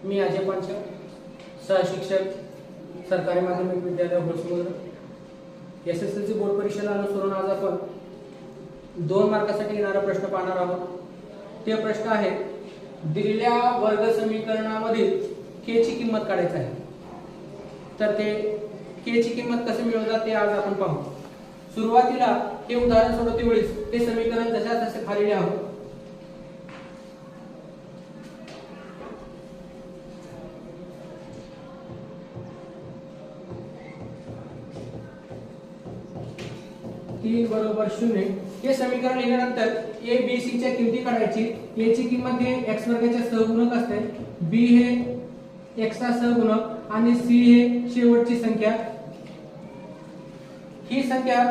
मी अजय पांचाळ, सहशिक्षक, सरकारी माध्यमिक विद्यालय होळसमुद्र. SSLC बोर्ड परीक्षेला अनुसरून आज आपण 2 मार्कासाठी येणारा प्रश्न पाहणार आहोत. ते प्रश्न आहे, दिलेल्या वर्ग समीकरणामधील k ची किंमत काढायची आहे. तर ते k ची किंमत कशी मिळवतात ते आज आपण पाहू. सुरुवातीला हे उदाहरण सोडवते वेळी ते समीकरण जशा तसे खाली लिहावं. तीन बरोबर 0 हे समीकरण लिहिल्यानंतर a b c च्या किमती काढायची. a ची किंमत हे x वर्गाच्या सहगुणक असते, b हे x चा सहगुणक आणि c हे शेवटची संख्या. ही संख्या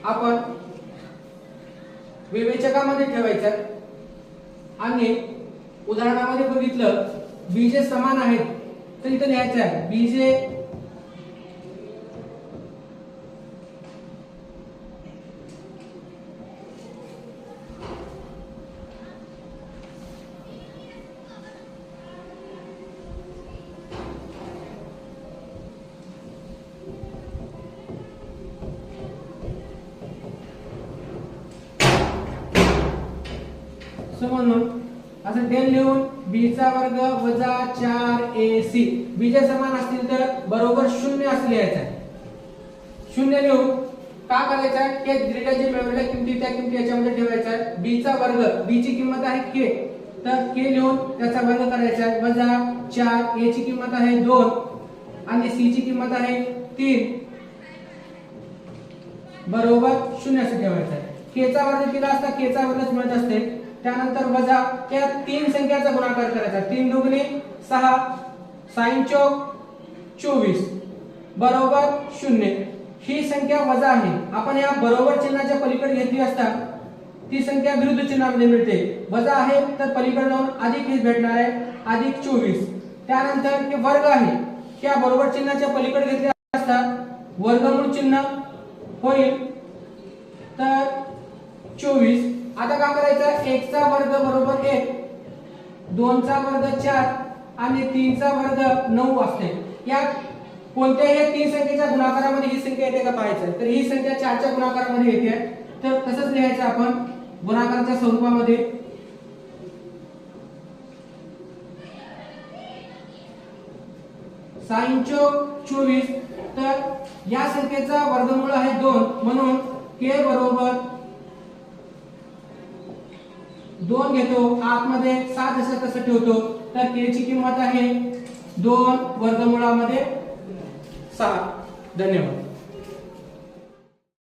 आपण विवेचकामध्ये ठेवायच्या आणि उदाहरणामध्ये बघितलं b जे समान आहेत तर इथे लिहायचं आहे b जे म्हणून असं डेल लिहून b चा वर्ग वजा 4ac b जे समान असतील तर बरोबर 0 असं लिहायचं. 0 लिहून का करायचं की दिलेल्या जे मिळवलेल्या किमती त्या किमती याच्यामध्ये ठेवायच्या. b चा वर्ग b ची किंमत आहे k तर k लिहून त्याचा वर्ग करायचा आहे वजा 4 a ची किंमत आहे 2 आणि c ची किंमत आहे 3 बरोबर 0 असं ठेवायचं आहे. k चा वर्ग केला असता k चा वर्गच मिळत असते. त्यानंतर वजा त्या 3 संख्याचा गुणाकार करायचा. 3 दुगणे 6 sin चौक 24 बरोबर 0. ही संख्या वजा आहे. आपण या बरोबर चिन्हाच्या पलीकडे घेतली असता ती संख्या विरुद्ध चिन्हामध्ये मिळते. वजा आहे तर पलीकडे जाऊन अधिक हे भेटणार आहे अधिक 24. त्यानंतर हे वर्ग आहे. या बरोबर चिन्हाच्या पलीकडे घेतले असता वर्गमूळ चिन्ह होईल तर 24. आता काय करायचं 1 चा वर्ग बरोबर 1, 2 चा वर्ग 4 आणि 3 चा वर्ग 9 असते. या कोणत्याही 3 संख्येच्या गुणाकारामध्ये ही संख्या येते का पाहायचं. तर ही संख्या 4 च्या गुणाकारामध्ये येते तर तसंच लिहायचं आपण गुणाकाराच्या स्वरूपामध्ये. sin चौक 24 तर या संख्येचा वर्गमूळ आहे 2 म्हणून k बरोबर 2 घेतो. आतमध्ये 7 असं कसं ठेवतो तर k ची किंमत आहे 2 वर्गमूळामध्ये 6. धन्यवाद.